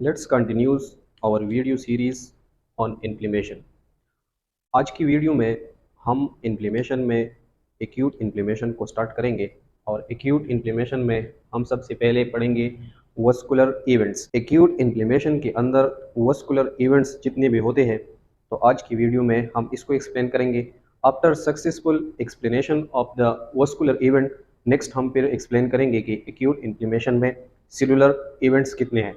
Let's continue our video series on inflammation. आज की video में हम इन्फ्लेमेशन में एक्यूट इन्फ्लेमेशन को स्टार्ट करेंगे और एक्यूट इन्फ्लेमेशन में हम सबसे पहले पढ़ेंगे वस्कुलर इवेंट्स। एक्यूट इन्फ्लेमेशन के अंदर वस्कुलर इवेंट्स जितने भी होते हैं तो आज की वीडियो में हम इसको एक्सप्लेन करेंगे। After successful explanation of the vascular event, next हम फिर एक्सप्लेन करेंगे कि एक्यूट इन्फ्लेमेशन में सेलुलर इवेंट्स कितने हैं।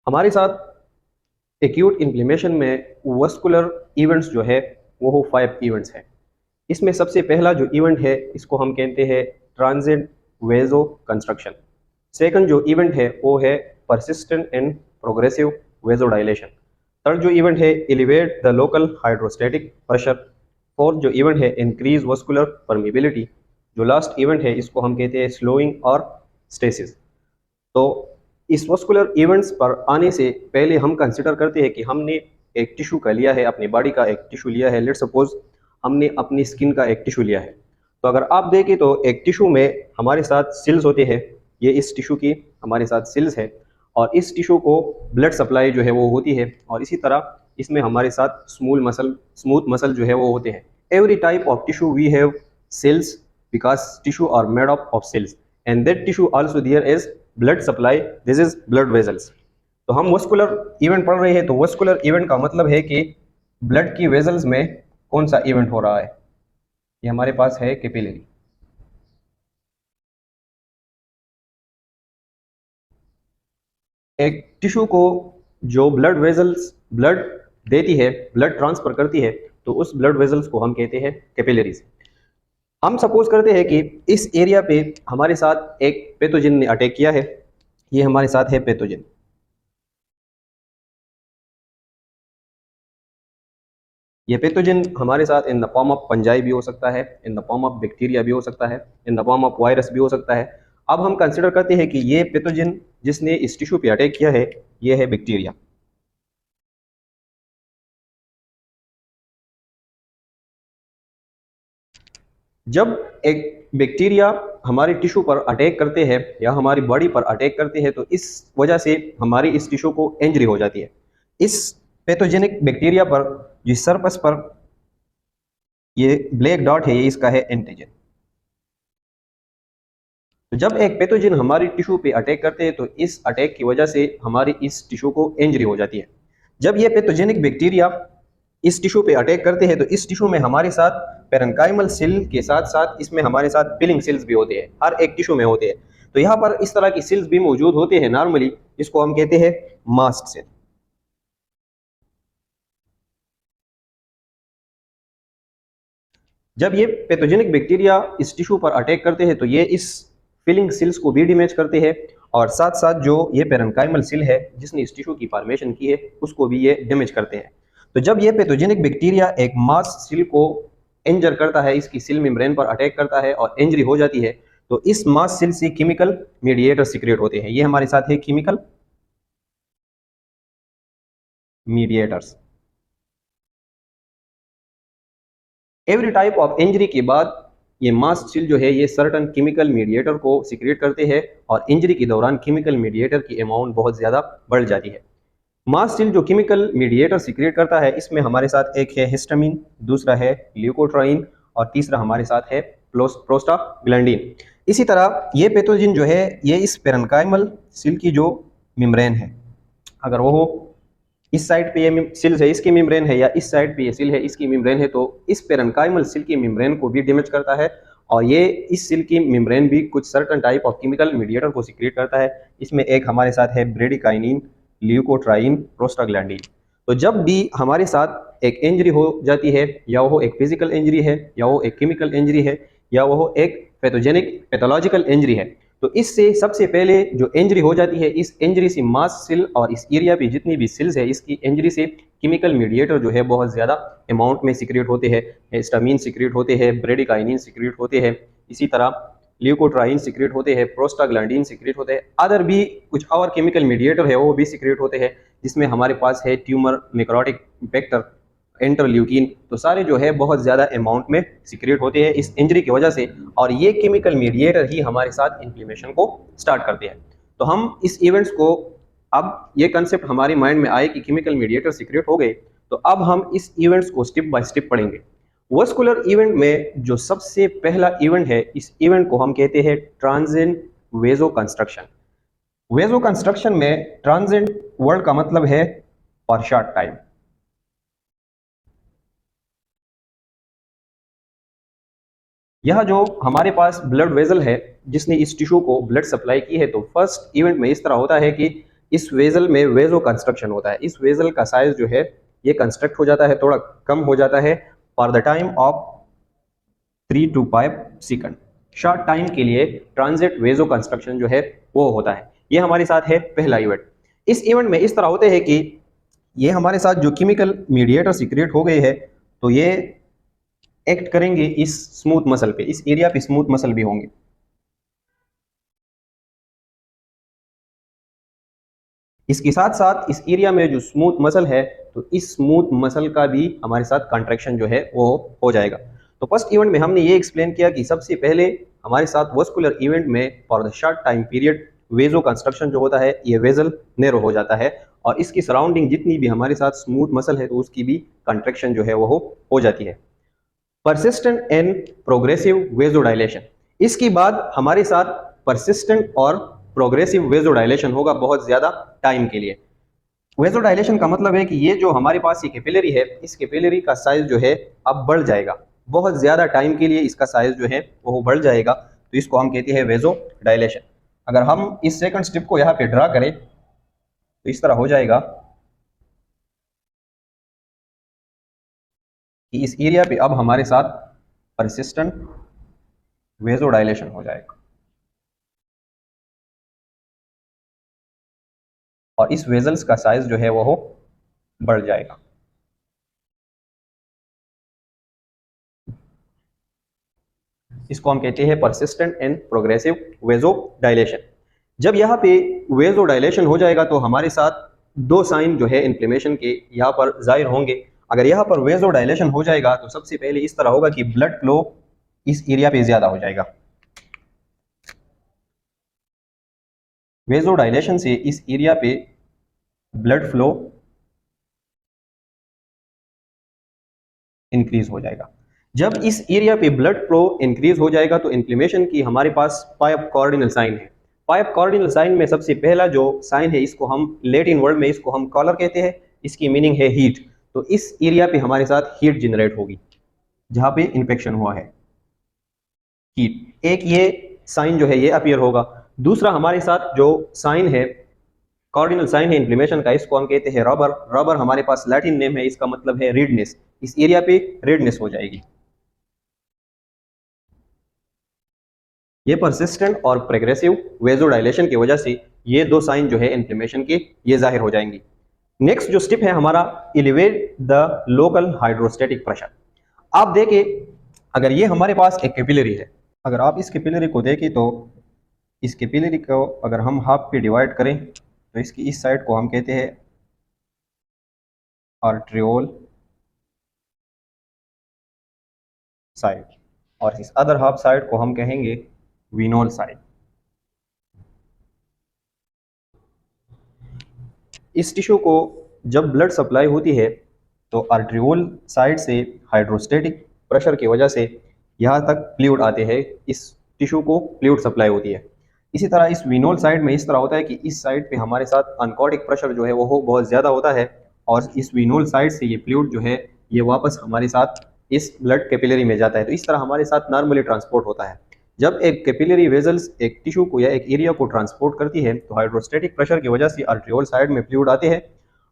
हमारे साथ एक्यूट इन्फ्लेमेशन में वस्कुलर इवेंट्स जो है वो 5 इवेंट्स हैं। इसमें सबसे पहला जो इवेंट है इसको हम कहते हैं ट्रांजिएंट वेजो कंस्ट्रक्शन। सेकंड जो इवेंट है वो है persistent and progressive vasodilation. Third जो इवेंट है elevate the local hydrostatic pressure. Fourth जो इवेंट है इंक्रीज वस्कुलर परमिबिलिटी। जो लास्ट इवेंट है इसको हम कहते हैं स्लोइंग और स्टेसिस। तो इस वस्कुलर इवेंट्स पर आने से पहले हम कंसिडर करते हैं कि हमने एक टिश्यू का लिया है, अपनी बॉडी का एक टिश्यू लिया है। लेट्स सपोज हमने अपनी स्किन का एक टिश्यू लिया है। तो अगर आप देखें तो एक टिश्यू में हमारे साथ सेल्स होते हैं। ये इस टिश्यू की हमारे साथ सेल्स है और इस टिश्यू को ब्लड सप्लाई जो है वो होती है और इसी तरह इसमें हमारे साथ स्मूथ मसल जो है वो होते हैं। Every type of tissue we have cells because tissue are made up of cells and that tissue also there is blood supply, this is blood vessels. तो हम वस्कुलर इवेंट पढ़ रहे हैं तो वस्कुलर इवेंट का मतलब है कि ब्लड की वेजल्स में कौन सा इवेंट हो रहा है। ये हमारे पास है कैपिलरी। एक टिश्यू को जो ब्लड वेजल्स ब्लड देती है, ब्लड ट्रांसफर करती है, तो उस ब्लड वेजल्स को हम कहते हैं कैपिलरीज। हम सपोज करते हैं कि इस एरिया पे हमारे साथ एक पैथोजन ने अटैक किया है। ये हमारे साथ है पैथोजन। ये पैथोजन हमारे साथ in the form of fungi भी हो सकता है, in the form of bacteria भी हो सकता है, in the form of virus भी हो सकता है। अब हम कंसिडर करते हैं कि ये पैथोजन जिसने इस टिश्यू पे अटैक किया है ये है बैक्टीरिया। जब एक बैक्टीरिया हमारे टिश्यू पर अटैक करते हैं या हमारी बॉडी पर अटैक करते हैं तो इस वजह से हमारी इस टिश्यू को इंजरी हो जाती है। इस पैथोजेनिक बैक्टीरिया पर जिस सरफेस पर ये ब्लैक डॉट है ये इसका है एंटीजन। तो जब एक पैथोजन हमारी टिश्यू पे अटैक करते हैं तो इस अटैक की वजह से हमारी इस टिश्यू को इंजरी हो जाती है। जब ये पैथोजेनिक बैक्टीरिया इस टिश्यू पे अटैक करते हैं तो इस टिश्यू में हमारे साथ पेरेन्काइमल सेल के साथ साथ इसमें हमारे साथ फिलिंग सेल्स भी होते हैं, हर एक टिश्यू में होते हैं। तो यहाँ पर इस तरह की सेल्स भी मौजूद होते हैं नॉर्मली, इसको हम कहते हैं मास्ट सेल। जब ये पैथोजेनिक बैक्टीरिया इस टिश्यू पर अटैक करते हैं तो ये इस फिलिंग सेल्स को भी डैमेज करते हैं और साथ साथ जो ये पेरेन्काइमल सेल है जिसने इस टिश्यू की फॉर्मेशन की है उसको भी ये डैमेज करते हैं। तो जब ये पैथोजेनिक बैक्टीरिया एक मास्ट सेल को इंजर करता है, इसकी सेल मेम्ब्रेन पर अटैक करता है और इंजरी हो जाती है, तो इस मास्ट सेल से केमिकल मीडिएटर सीक्रेट होते हैं। ये हमारे साथ है chemical mediators. Every type of injury के बाद ये मास्ट सेल जो है ये सर्टन केमिकल मीडिएटर को सीक्रेट करते हैं और इंजरी के दौरान केमिकल मीडिएटर की अमाउंट बहुत ज़्यादा बढ़ जाती है। मास्ट सेल जो केमिकल मीडिएटर सीक्रेट करता है इसमें हमारे साथ एक है हिस्टामिन, दूसरा है ल्यूकोट्राइन और तीसरा हमारे साथ है प्रोस्टाग्लैंडिन। इसी तरह ये पैथोजन जो है ये इस पेरेन्काइमल सेल की जो मेम्ब्रेन है, अगर वो इस साइड पे ये सेल है इसकी मेम्ब्रेन है या इस साइड पे ये सेल है इसकी मेम्ब्रेन है, तो इस पेरेन्काइमल सेल की मेम्ब्रेन को भी डैमेज करता है और ये इस सेल की मेम्ब्रेन भी कुछ certain type of chemical mediator को सीक्रेट करता है। इसमें एक हमारे साथ है ब्रेडिकाइनिन, ल्यूकोट्राइन, प्रोस्टाग्लैंडिन। तो जब भी हमारे साथ एक इंजरी हो जाती है, या वो एक फिजिकल इंजरी है या वो एक केमिकल इंजरी है या वो एक पैथोलॉजिकल इंजरी है, तो इससे सबसे पहले जो इंजरी हो जाती है इस इंजरी से मास्ट सेल और इस एरिया पे जितनी भी सेल्स है इसकी इंजरी से केमिकल मीडिएटर जो है बहुत ज़्यादा अमाउंट में सीक्रेट होते हैं। हिस्टामिन सीक्रेट होते हैं, ब्रेडिकाइनिन सीक्रेट होते हैं, इसी तरह ल्यूकोट्राइन सीक्रेट होते हैं, प्रोस्टाग्लैंडिन सीक्रेट होते हैं, अदर भी कुछ और केमिकल मीडिएटर है वो भी सीक्रेट होते हैं, जिसमें हमारे पास है ट्यूमर नेक्रोटिक फैक्टर, इंटरल्यूकिन। तो सारे जो है बहुत ज़्यादा अमाउंट में सीक्रेट होते हैं इस इंजरी की वजह से और ये केमिकल मीडिएटर ही हमारे साथ इन्फ्लेमेशन को स्टार्ट करते हैं। तो हम इस इवेंट्स को अब ये कंसेप्ट हमारे माइंड में आए कि केमिकल मीडिएटर सीक्रेट हो गए, तो अब हम इस इवेंट्स को स्टेप बाय स्टेप पढ़ेंगे। वस्कुलर इवेंट में जो सबसे पहला इवेंट है, इस इवेंट को हम कहते हैं ट्रांजिएंट वेजो कंस्ट्रक्शन। वेजो कंस्ट्रक्शन में ट्रांजिएंट वर्ड का मतलब है फॉर शॉर्ट टाइम। यह जो हमारे पास ब्लड वेजल है जिसने इस टिश्यू को ब्लड सप्लाई की है, तो फर्स्ट इवेंट में इस तरह होता है कि इस वेजल में वेजो कंस्ट्रक्शन होता है। इस वेजल का साइज जो है ये कंस्ट्रक्ट हो जाता है, थोड़ा कम हो जाता है for the time of 3 to 5 second. Short time के लिए ट्रांजिट वेजो कंस्ट्रक्शन जो है वो होता है। ये हमारे साथ है पहला इवेंट। इस इवेंट में इस तरह होते हैं कि ये हमारे साथ जो केमिकल मीडिएटर सीक्रेट हो गए हैं, तो ये एक्ट करेंगे इस स्मूथ मसल पे, इस एरिया पे स्मूथ मसल भी होंगे। इसके साथ साथ इस एरिया में जो स्मूथ मसल है, तो इस स्मूथ मसल का भी हमारे साथ कंट्रैक्शन जो है वो हो जाएगा। तो फर्स्ट इवेंट में हमने ये एक्सप्लेन किया कि सबसे पहले हमारे साथ वस्कुलर इवेंट में for the short time period vasoconstriction जो होता है, ये वेजल नैरो हो जाता है और इसकी सराउंडिंग जितनी भी हमारे साथ स्मूथ मसल है, तो उसकी भी कंट्रैक्शन जो है वो हो जाती है। परसिस्टेंट एंड प्रोग्रेसिव वेजोडाइलेशन, इसके बाद हमारे साथ परसिस्टेंट और प्रोग्रेसिव वेजोडाइलेशन होगा बहुत ज्यादा टाइम के लिए। वेजोडाइलेशन का मतलब है कि ये जो हमारे पास ये कैपिलरी है, इस कैपिलरी का साइज जो है अब बढ़ जाएगा, बहुत ज्यादा टाइम के लिए इसका साइज जो है वो बढ़ जाएगा, तो इसको हम कहते हैं वेजोडाइलेशन। अगर हम इस सेकंड स्टेप को यहाँ पे ड्रा करें तो इस तरह हो जाएगा कि इस एरिया पे अब हमारे साथ परसिस्टेंट वेजोडाइलेशन हो जाएगा और इस वेजल्स का साइज जो है वो बढ़ जाएगा। इसको हम कहते हैं परसिस्टेंट एंड प्रोग्रेसिव वेजोडाइलेशन। जब यहाँ पे वेजोडाइलेशन हो जाएगा तो हमारे साथ दो साइन जो है इन्फ्लेमेशन के यहाँ पर जाहिर होंगे। अगर यहाँ पर वेजोडाइलेशन हो जाएगा तो सबसे पहले इस तरह होगा कि ब्लड फ्लो इस एरिया पे ज्यादा हो जाएगा। वेजोडाइलेशन से इस एरिया पे ब्लड फ्लो इंक्रीज हो जाएगा। जब इस एरिया पे ब्लड फ्लो इंक्रीज हो जाएगा तो इन्फ्लेमेशन की हमारे पास 5 कार्डिनल साइन है। 5 कार्डिनल साइन में सबसे पहला जो साइन है, इसको हम लैटिन वर्ड में इसको हम कॉलर कहते हैं, इसकी मीनिंग है हीट। तो इस एरिया पे हमारे साथ हीट जनरेट होगी जहां पे इन्फेक्शन हुआ है, हीट। एक ये साइन जो है ये अपीयर होगा। दूसरा हमारे साथ जो साइन है, कार्डिनल साइन है इन्फ्लेमेशन का, इसको हम कहते हैं रबर। रबर हमारे पास लैटिन नेम है, इसका मतलब है रेडनेस। इस एरिया पे रेडनेस हो जाएगी। ये परसिस्टेंट और प्रोग्रेसिव वेजोडाइलेशन की वजह से ये दो साइन जो है इन्फ्लेमेशन के ये जाहिर हो जाएंगी। नेक्स्ट जो स्टेप है हमारा, elevate the local hydrostatic pressure. आप देखिए, अगर ये हमारे पास एक कैपिलरी है, अगर आप इस कैपिलरी को देखें तो इस कैपिलरी को अगर हम हाफ पे डिवाइड करें तो इसकी इस साइड को हम कहते हैं आर्ट्रियोल साइड और इस अदर हाफ साइड को हम कहेंगे विनोल साइड। इस टिश्यू को जब ब्लड सप्लाई होती है तो आर्ट्रियोल साइड से हाइड्रोस्टेटिक प्रेशर की वजह से यहाँ तक फ्लूइड आते हैं, इस टिश्यू को फ्लूइड सप्लाई होती है। इसी तरह इस विनोल साइड में इस तरह होता है कि इस साइड पे हमारे साथ अनकोटिक प्रेशर जो है वो बहुत ज़्यादा होता है और इस विनोल साइड से ये फ्लूइड जो है ये वापस हमारे साथ इस ब्लड कैपिलरी में जाता है। तो इस तरह हमारे साथ नॉर्मली ट्रांसपोर्ट होता है। जब एक कैपिलरी वेजल्स एक टिश्यू को या एक एरिया को ट्रांसपोर्ट करती है तो हाइड्रोस्टेटिक प्रेशर की वजह से आर्ट्रियोल साइड में फ्लूइड आते हैं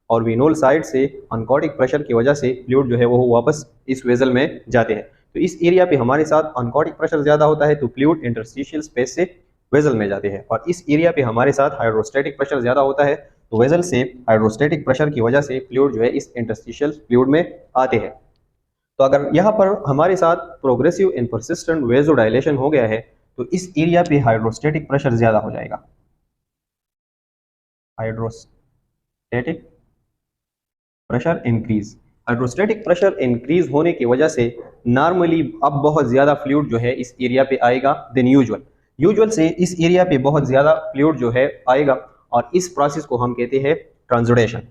और विनोल साइड से अनकोटिक प्रेशर की वजह से फ्लूइड जो है वो वापस इस वेजल में जाते हैं। तो इस एरिया पे हमारे साथ अनकोटिक प्रेशर ज्यादा होता है तो फ्लूइड इंटरस्टिशियल स्पेस से वेजल में जाते हैं, और इस एरिया पे हमारे साथ हाइड्रोस्टेटिक प्रेशर ज्यादा होता है तो वेजल से हाइड्रोस्टेटिक प्रेशर की वजह से फ्लूइड जो है इस इंटरस्टिशियल फ्लूइड में आते हैं। तो अगर यहाँ पर हमारे साथ प्रोग्रेसिव एंड परसिस्टेंट वेजोडाइलेशन हो गया है तो इस एरिया पे हाइड्रोस्टेटिक प्रेशर ज्यादा हो जाएगा। Hydrostatic pressure increase, hydrostatic pressure increase होने की वजह से नॉर्मली अब बहुत ज्यादा फ्लूइड जो है इस एरिया पे आएगा देन यूजुअल। यूजुअल से इस एरिया पे बहुत ज्यादा फ्लूइड जो है आएगा और इस प्रोसेस को हम कहते हैं transudation.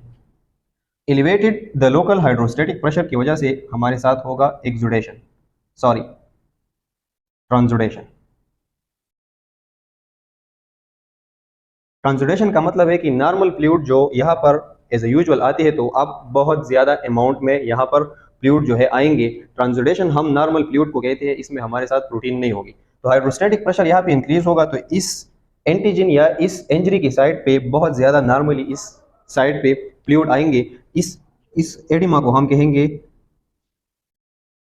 Elevated the local hydrostatic pressure की वजह से हमारे साथ होगा एक्सुडेशन, सॉरी ट्रांसुडेशन। ट्रांसुडेशन का मतलब है कि नॉर्मल फ्लूइड जो यहाँ पर एज ए यूजुअल आती है, तो अब बहुत ज्यादा अमाउंट में यहाँ पर फ्लूइड जो है आएंगे। ट्रांसुडेशन हम नॉर्मल फ्लूइड को कहते हैं, इसमें हमारे साथ प्रोटीन नहीं होगी। तो हाइड्रोस्टेटिक प्रेशर यहाँ पे इंक्रीज होगा, तो इस एंटीजन या इस इंजरी की साइड पे बहुत ज्यादा नॉर्मली इस साइड पे फ्लूइड आएंगे। इस एडिमा को हम कहेंगे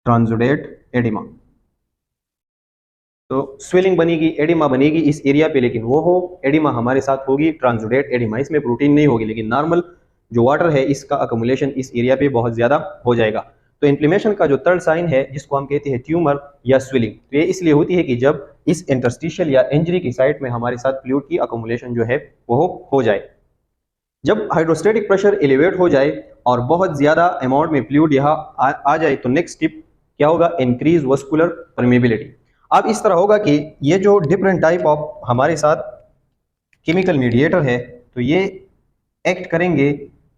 ट्रांसुडेट एडिमा। तो स्वेलिंग बनेगी, एडिमा बनेगी इस एरिया पे, लेकिन वो एडिमा हमारे साथ होगी ट्रांसुडेट एडिमा। इसमें प्रोटीन नहीं होगी, लेकिन नॉर्मल जो वाटर है इसका अकोमुलेशन इस एरिया पे बहुत ज्यादा हो जाएगा। तो इन्फ्लेमेशन का जो थर्ड साइन है जिसको हम कहते हैं ट्यूमर या स्वेलिंग, तो ये इसलिए होती है कि जब इस इंटरस्टिशियल या इंजरी की साइड में हमारे साथ फ्लूइड की अकोमुलेशन जो है वो हो जाए। जब हाइड्रोस्टेटिक प्रेशर एलिवेट हो जाए और बहुत ज्यादा अमाउंट में फ्लूइड यहाँ आ जाए, तो नेक्स्ट स्टेप क्या होगा? Increase vascular permeability. अब इस तरह होगा कि ये जो डिफरेंट टाइप ऑफ हमारे साथ केमिकल मीडिएटर है, तो ये एक्ट करेंगे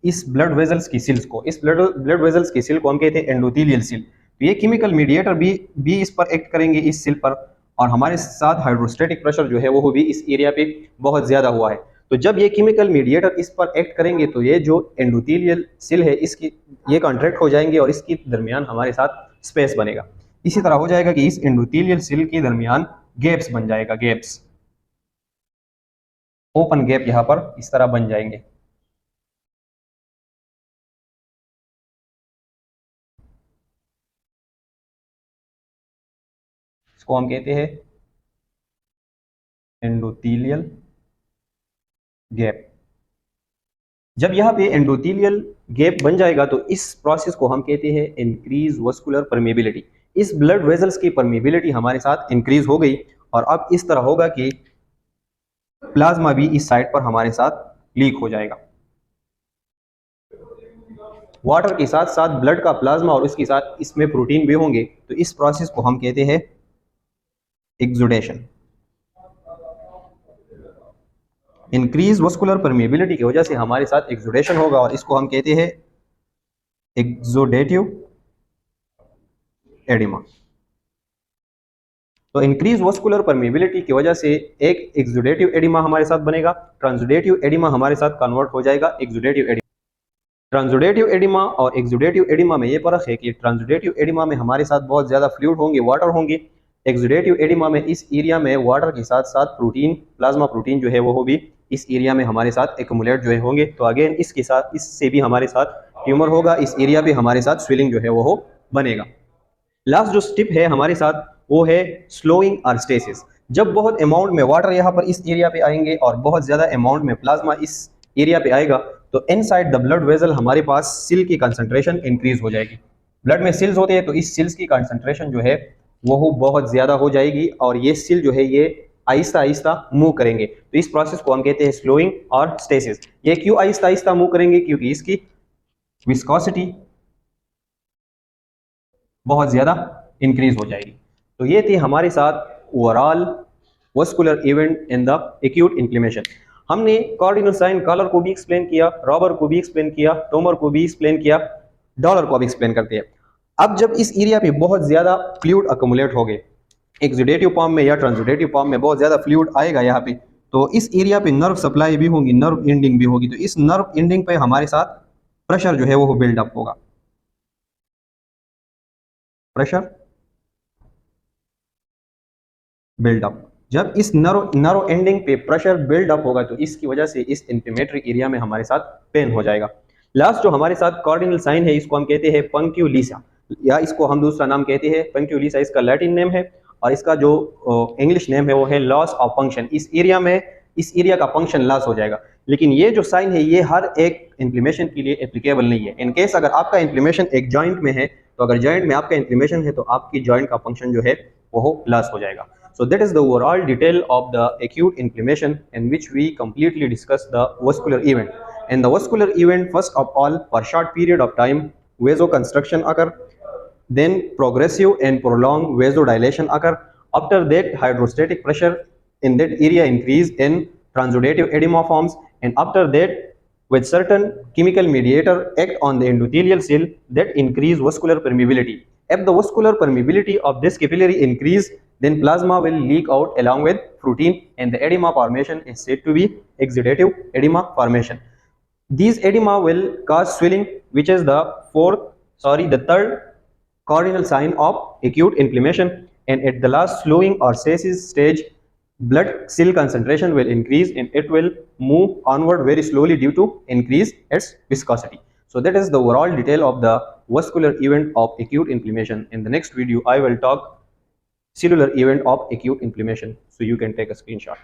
इस ब्लड वेजल्स की सेल्स को। इस ब्लड वेजल्स की सेल को हम कहते हैं एंडोथेलियल सेल। तो ये केमिकल मीडिएटर भी इस पर एक्ट करेंगे, इस सेल पर, और हमारे साथ हाइड्रोस्टेटिक प्रेशर जो है वो भी इस एरिया पे बहुत ज्यादा हुआ है। तो जब ये केमिकल मीडिएटर इस पर एक्ट करेंगे, तो ये जो एंडोथेलियल सेल है इसकी ये कॉन्ट्रैक्ट हो जाएंगे और इसके दरमियान हमारे साथ स्पेस बनेगा। इसी तरह हो जाएगा कि इस एंडोथेलियल सेल के दरमियान गैप्स बन जाएगा, गैप्स, ओपन गैप यहां पर इस तरह बन जाएंगे। इसको हम कहते हैं एंडोथेलियल गैप। जब यहाँ पे एंडोथेलियल गैप बन जाएगा, तो इस प्रोसेस को हम कहते हैं इंक्रीज वस्कुलर परमेबिलिटी। इस ब्लड वेजल्स की परमेबिलिटी हमारे साथ इंक्रीज हो गई, और अब इस तरह होगा कि प्लाज्मा भी इस साइड पर हमारे साथ लीक हो जाएगा। वाटर के साथ साथ ब्लड का प्लाज्मा और उसके साथ इसमें प्रोटीन भी होंगे, तो इस प्रोसेस को हम कहते हैं एक्सुडेशन। इंक्रीज वस्कुलर परमेबिलिटी की वजह से हमारे साथ एक्सुडेशन होगा, और इसको हम कहते हैं एक्सुडेटिव एडिमा। तो इंक्रीज वस्कुलर परमेबिलिटी की वजह से एक एक्सुडेटिव एडिमा हमारे साथ बनेगा। ट्रांसुडेटिव एडिमा हमारे साथ कन्वर्ट हो जाएगा एक्सुडेटिव एडिमा। ट्रांसुडेटिव एडिमा और एक्सुडेटिव एडिमा में ये फर्क है कि ट्रांसुडेटिव एडिमा में हमारे साथ बहुत ज्यादा फ्लूइड होंगे, वाटर होंगे। एक्सुडेटिव एडिमा में इस एरिया में वाटर के साथ साथ प्रोटीन, प्लाज्मा प्रोटीन जो है वो भी इस एरिया में हमारे साथ एक्युमुलेट जो है होंगे। तो अगेन इसके साथ इससे भी हमारे साथ ट्यूमर होगा, इस एरिया पे हमारे साथ स्वेलिंग जो है वो बनेगा। लास्ट जो स्टेप है हमारे साथ वो है स्लोइंग और स्टेसिस। जब बहुत अमाउंट में वाटर यहाँ पर इस एरिया पे आएंगे और बहुत ज्यादा अमाउंट में प्लाज्मा इस एरिया पे आएगा, तो इनसाइड द ब्लड वेजल हमारे पास सेल की कंसंट्रेशन इंक्रीज हो जाएगी। ब्लड में सेल्स होते हैं, तो इस सेल्स की कंसंट्रेशन जो है वो बहुत ज्यादा हो जाएगी, और ये सेल जो है ये आहिस्ता आहिस्ता मूव करेंगे। तो इस प्रोसेस को हम कहते हैं स्लोइंग और स्टेसिस। ये क्यों आहिस्ता आहिस्ता मूव करेंगे? क्योंकि इसकी विस्कोसिटी बहुत ज्यादा इंक्रीज हो जाएगी। तो ये थी हमारे साथ overall vascular event in the acute inflammation. हमने कार्डिनल साइन कॉलर को भी एक्सप्लेन किया, रॉबर को भी एक्सप्लेन किया, टोमर को भी एक्सप्लेन किया, डॉलर को भी एक्सप्लेन करते हैं। अब जब इस एरिया पे बहुत ज्यादा फ्लूइड अकोमुलेट हो गए, एक्सुडेटिव फॉर्म में या ट्रांसुडेटिव फॉर्म में बहुत ज्यादा फ्लूइड आएगा यहाँ पे, तो इस एरिया पे नर्व सप्लाई भी होगी, नर्व एंडिंग भी होगी। तो इस नर्व एंडिंग पे हमारे साथ प्रेशर जो है वो बिल्डअप होगा, प्रेशर बिल्डअप। जब इस नर्व एंडिंग पे प्रेशर बिल्डअप होगा, तो इसकी वजह से इस इंफ्लेमेटरी एरिया में हमारे साथ पेन हो जाएगा। लास्ट जो हमारे साथ कार्डिनल साइन है, इसको हम कहते हैं पंक्चुलिसा, या इसको हम दूसरा नाम कहते हैं पंक्चुलिसा। इसका लैटिन नेम है, और इसका जो इंग्लिश नेम है वो है लॉस ऑफ फंक्शन। इस एरिया का फंक्शन लॉस हो जाएगा। लेकिन ये जो साइन है ये हर एक इन्फ्लेमेशन के लिए एप्लीकेबल नहीं है। इन केस अगर आपका इन्फ्लेमेशन एक जॉइंट में है, तो अगर जॉइंट में आपका इन्फ्लेमेशन है, तो आपकी जॉइंट का फंक्शन जो है वो लॉस हो जाएगा। So that is the overall detail of the acute inflammation, in which we completely discussed the vascular event. And the vascular event, first of all, for short period of time, vasoconstriction occur, then progressive and prolonged vasodilation occur. After that, hydrostatic pressure in that area increase and transudative edema forms, and after that, with certain chemical mediator act on the endothelial cell that increase vascular permeability. If the vascular permeability of this capillary increase, then plasma will leak out along with protein, and the edema formation is said to be exudative edema formation. These edema will cause swelling, which is the third cardinal sign of acute inflammation. And at the last slowing or stasis stage, blood cell concentration will increase and it will move onward very slowly due to increase its viscosity. So that is the overall detail of the vascular event of acute inflammation. In the next video, I will talk cellular event of acute inflammation. So you can take a screenshot.